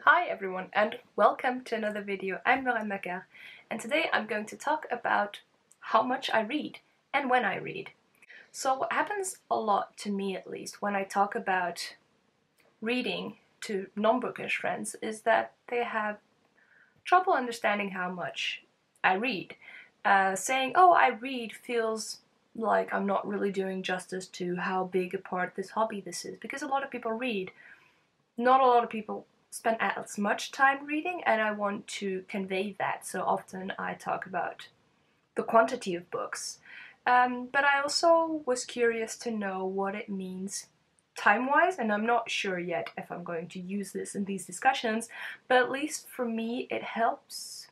Hi everyone and welcome to another video. I'm Lorraine Macaire and today I'm going to talk about how much I read and when I read. So what happens a lot to me, at least, when I talk about reading to non-bookish friends is that they have trouble understanding how much I read. Saying, oh, I read feels like I'm not really doing justice to how big a part this hobby this is, because a lot of people read. Not a lot of people spend as much time reading, and I want to convey that. So often I talk about the quantity of books. But I also was curious to know what it means time-wise, and I'm not sure yet if I'm going to use this in these discussions, but at least for me it helps.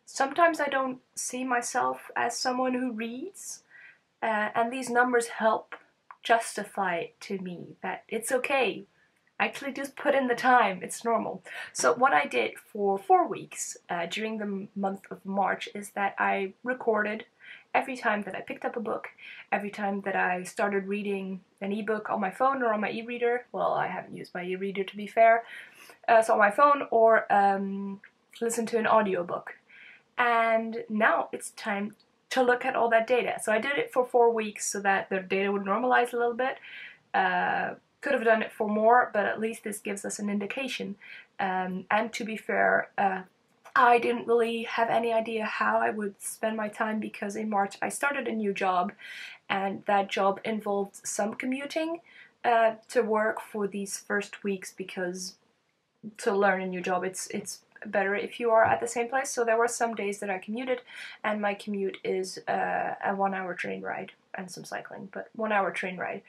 Sometimes I don't see myself as someone who reads, and these numbers help justify to me that it's okay. Actually, just put in the time, it's normal. So what I did for 4 weeks during the month of March is that I recorded every time that I picked up a book, every time that I started reading an ebook on my phone or on my e-reader. Well, I haven't used my e-reader, to be fair. So on my phone, or listen to an audiobook. And now it's time to look at all that data. So I did it for 4 weeks so that the data would normalize a little bit. Could have done it for more, but at least this gives us an indication. And to be fair, I didn't really have any idea how I would spend my time, because in March I started a new job, and that job involved some commuting to work for these first weeks, because to learn a new job it's better if you are at the same place. So there were some days that I commuted, and my commute is a 1 hour train ride and some cycling, but 1 hour train ride.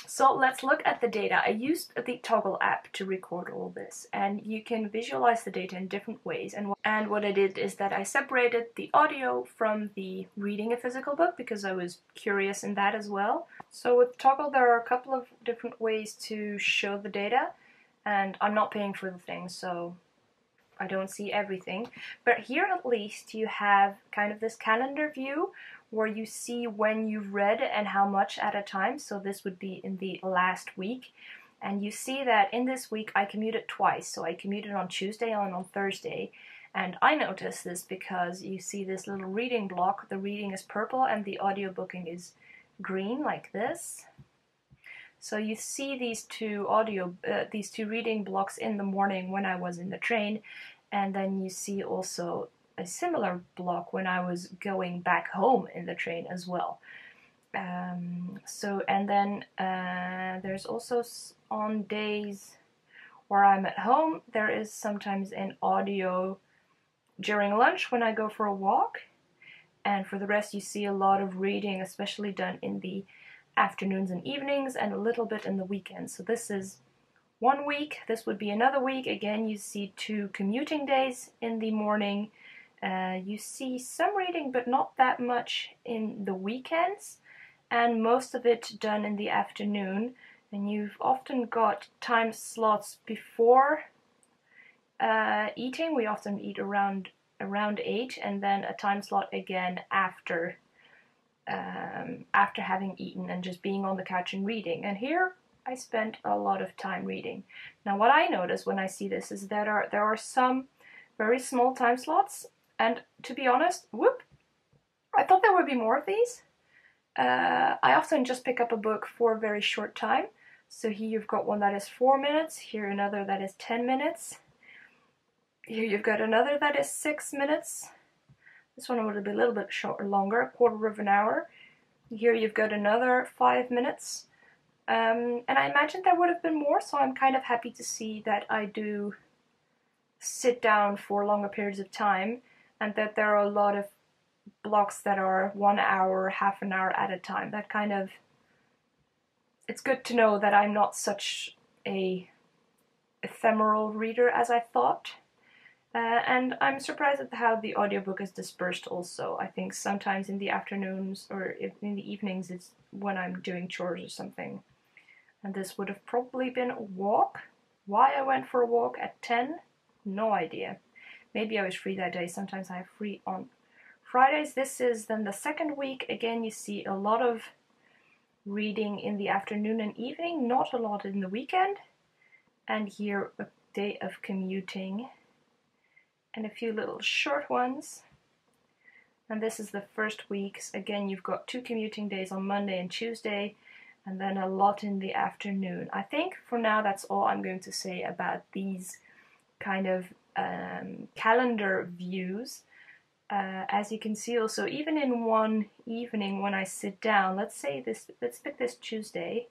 So let's look at the data. I used the Toggl app to record all this, and you can visualize the data in different ways. And what I did is that I separated the audio from the reading a physical book, because I was curious in that as well. So with Toggl there are a couple of different ways to show the data, and I'm not paying for the thing, so I don't see everything. But here at least you have kind of this calendar view where you see when you've read and how much at a time. So this would be in the last week. And you see that in this week I commuted twice. So I commuted on Tuesday and on Thursday. And I noticed this because you see this little reading block. The reading is purple and the audiobooking is green, like this. So you see these two reading blocks in the morning when I was in the train, and then you see also a similar block when I was going back home in the train as well. And then there's also on days where I'm at home, there is sometimes an audio during lunch when I go for a walk, and for the rest you see a lot of reading, especially done in the afternoons and evenings, and a little bit in the weekends. So this is 1 week, this would be another week. Again, you see 2 commuting days in the morning. You see some reading, but not that much in the weekends, and most of it done in the afternoon. And you've often got time slots before eating. We often eat around 8, and then a time slot again after having eaten and just being on the couch and reading. And here I spent a lot of time reading. Now what I notice when I see this is that there are some very small time slots, and to be honest, I thought there would be more of these. I often just pick up a book for a very short time. So here you've got one that is 4 minutes, here another that is 10 minutes, here you've got another that is 6 minutes. This one would be a little bit shorter, longer, a quarter of an hour. Here you've got another 5 minutes. And I imagine there would have been more, so I'm kind of happy to see that I do sit down for longer periods of time, and that there are a lot of blocks that are 1 hour, half an hour at a time. That kind of, it's good to know that I'm not such a ephemeral reader as I thought. And I'm surprised at how the audiobook is dispersed also. I think sometimes in the afternoons or in the evenings it's when I'm doing chores or something. And this would have probably been a walk. Why I went for a walk at 10? No idea. Maybe I was free that day. Sometimes I have free on Fridays. This is then the second week. Again, you see a lot of reading in the afternoon and evening, not a lot in the weekend. and here a day of commuting, and a few little short ones. And this is the first week. Again, you've got 2 commuting days on Monday and Tuesday, and then a lot in the afternoon. I think for now that's all I'm going to say about these kind of calendar views. As you can see also, even in one evening when I sit down, let's pick this Tuesday,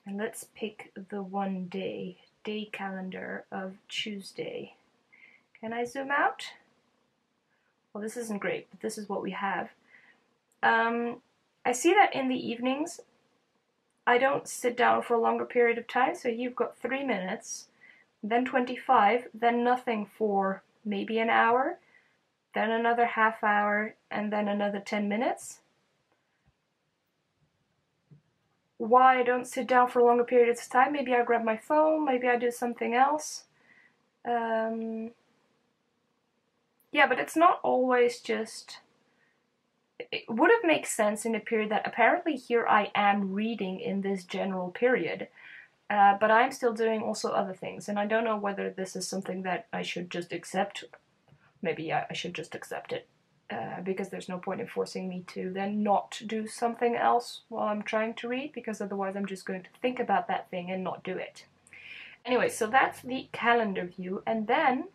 and let's pick the one day calendar of Tuesday. Can I zoom out? Well, this isn't great, but this is what we have. I see that in the evenings I don't sit down for a longer period of time, so you've got 3 minutes, then 25, then nothing for maybe an hour, then another half hour, and then another 10 minutes. Why I don't sit down for a longer period of time? Maybe I grab my phone, maybe I do something else. Yeah, but it's not always just... It would have made sense in a period that apparently here I am reading in this general period, but I'm still doing also other things, and I don't know whether this is something that I should just accept. Maybe I should just accept it, because there's no point in forcing me to then not do something else while I'm trying to read, because otherwise I'm just going to think about that thing and not do it. Anyway, so that's the calendar view, and then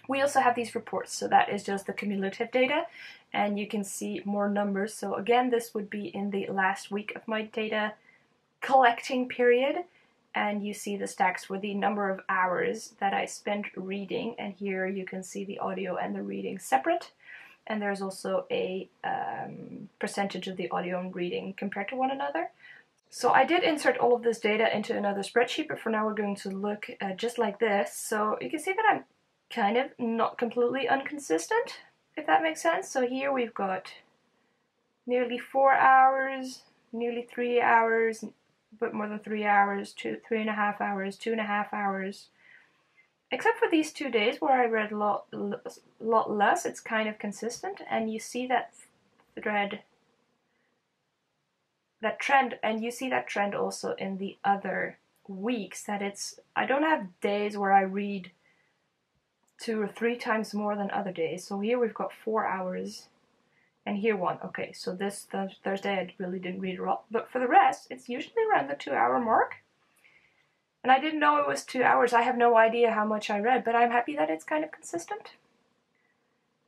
we also have these reports. So that is just the cumulative data, and you can see more numbers. So again, this would be in the last week of my data collecting period, and you see the stacks for the number of hours that I spent reading, and here you can see the audio and the reading separate, and there's also a percentage of the audio and reading compared to one another. So I did insert all of this data into another spreadsheet, but for now we're going to look just like this. So you can see that I'm kind of not completely inconsistent, if that makes sense. So here we've got nearly 4 hours, nearly 3 hours, but more than 3 hours, 3.5 hours, 2.5 hours. Except for these 2 days where I read a lot less, it's kind of consistent, and you see that trend, and you see that trend also in the other weeks, that I don't have days where I read 2 or 3 times more than other days. So here we've got 4 hours, and here 1. Okay, so this Thursday I really didn't read a lot, but for the rest, it's usually around the 2-hour mark. And I didn't know it was 2 hours. I have no idea how much I read, but I'm happy that it's kind of consistent.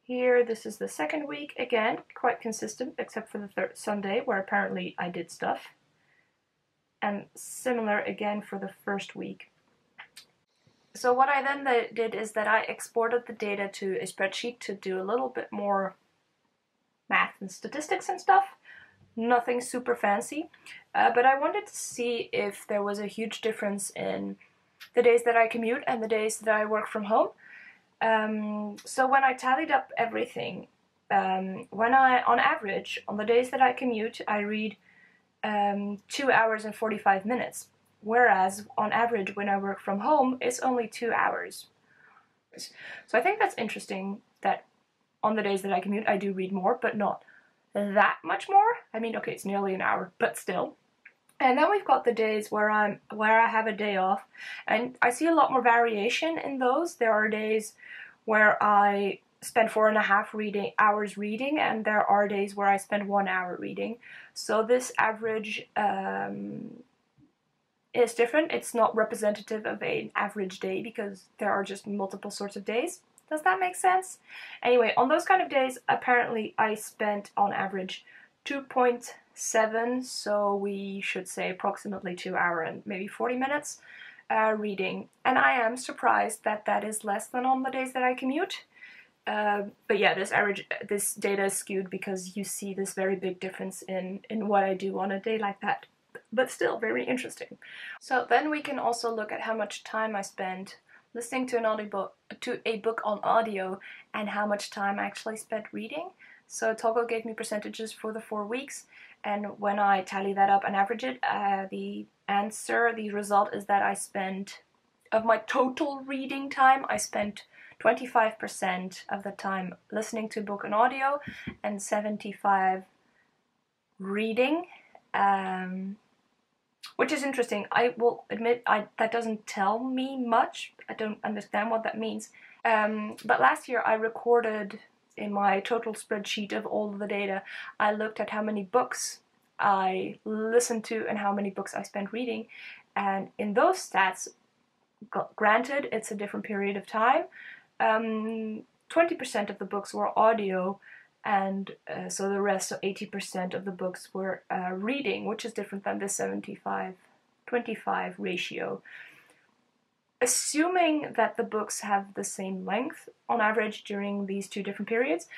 Here, this is the second week. Again, quite consistent, except for the third Sunday, where apparently I did stuff. And similar again for the first week. So what I then did is that I exported the data to a spreadsheet to do a little bit more math and statistics and stuff. Nothing super fancy, but I wanted to see if there was a huge difference in the days that I commute and the days that I work from home. So when I tallied up everything, on average, on the days that I commute, I read 2 hours and 45 minutes. Whereas on average when I work from home, it's only 2 hours. So I think that's interesting that on the days that I commute, I do read more, but not that much more. I mean, okay, it's nearly an hour, but still. And then we've got the days where I have a day off, and I see a lot more variation in those. There are days where I spend 4.5 hours reading, and there are days where I spend 1 hour reading. So this average is different. It's not representative of an average day because there are just multiple sorts of days. Does that make sense? Anyway, on those kind of days, apparently I spent on average 2.7, so we should say approximately 2 hours and maybe 40 minutes reading. And I am surprised that that is less than on the days that I commute. But yeah, this data is skewed because you see this very big difference in what I do on a day like that. But still very interesting. So then we can also look at how much time I spend listening to a book on audio and how much time I actually spent reading. So Toggl gave me percentages for the 4 weeks, and when I tally that up and average it, the result is that I spent, of my total reading time, I spent 25% of the time listening to a book on audio and 75% reading. which is interesting. I will admit that doesn't tell me much. I don't understand what that means. But last year I recorded in my total spreadsheet of all of the data, I looked at how many books I listened to and how many books I spent reading. And in those stats, granted, it's a different period of time, 20% of the books were audio, and so the rest, so 80% of the books were reading, which is different than the 75-25 ratio. Assuming that the books have the same length on average during these two different periods,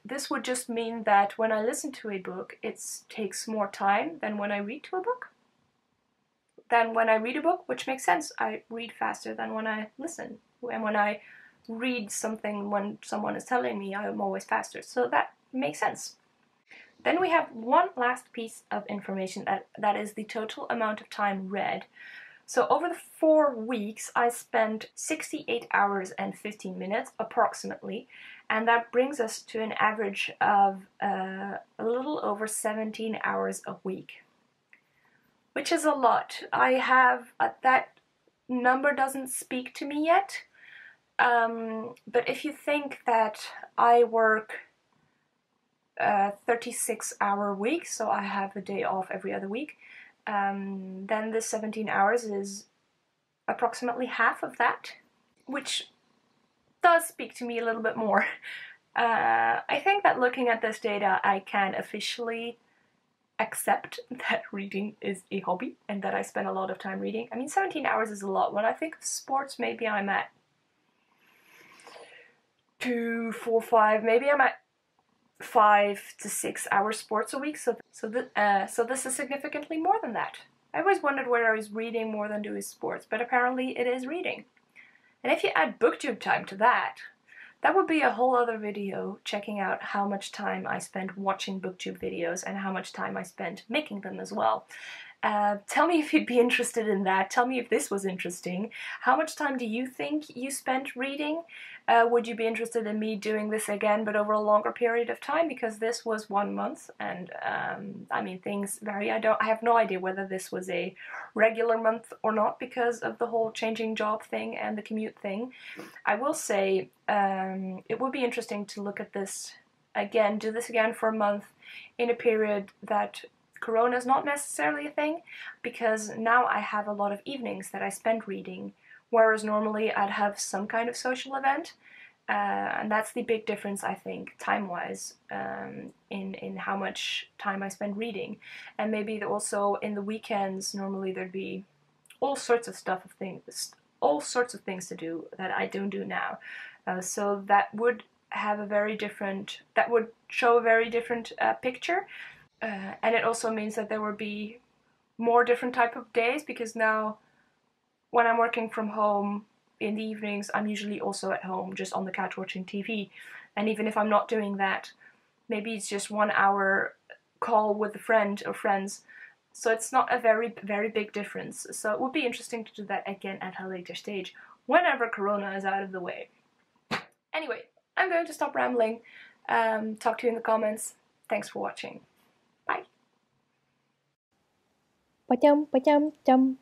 this would just mean that when I listen to a book, it takes more time than when I read to a book. Than when I read a book, which makes sense. I read faster than when I listen. And when I read something when someone is telling me, I'm always faster. So that makes sense. Then we have one last piece of information that is the total amount of time read. So over the 4 weeks, I spent 68 hours and 15 minutes approximately, and that brings us to an average of a little over 17 hours a week, which is a lot. I have, that number doesn't speak to me yet, but if you think that I work 36-hour week, so I have a day off every other week, then this 17 hours is approximately half of that, which does speak to me a little bit more. I think that looking at this data, I can officially accept that reading is a hobby and that I spend a lot of time reading. I mean, 17 hours is a lot. When I think of sports, maybe I'm at 2, 4, 5, maybe I'm at 5 to 6 hours sports a week, so this is significantly more than that. I always wondered whether I was reading more than doing sports, but apparently it is reading. And if you add booktube time to that, that would be a whole other video checking out how much time I spent watching booktube videos and how much time I spent making them as well. Tell me if you'd be interested in that. Tell me if this was interesting. How much time do you think you spent reading? Would you be interested in me doing this again, but over a longer period of time? Because this was 1 month, and I mean, things vary. I have no idea whether this was a regular month or not because of the whole changing job thing and the commute thing. I will say it would be interesting to look at this again, do this again for a month in a period that Corona is not necessarily a thing, because now I have a lot of evenings that I spend reading, whereas normally I'd have some kind of social event, and that's the big difference, I think, time-wise, in how much time I spend reading. And maybe also in the weekends, normally there'd be all sorts of things to do that I don't do now. So that would have a very different, that would show a very different picture. And it also means that there will be more different type of days, because now when I'm working from home in the evenings, I'm usually also at home just on the couch watching TV. And even if I'm not doing that, maybe it's just 1 hour call with a friend or friends. So it's not a very, very big difference. So it would be interesting to do that again at a later stage, whenever Corona is out of the way. Anyway, I'm going to stop rambling. Talk to you in the comments. Thanks for watching. Bye. Ba-chum, ba-chum, chum.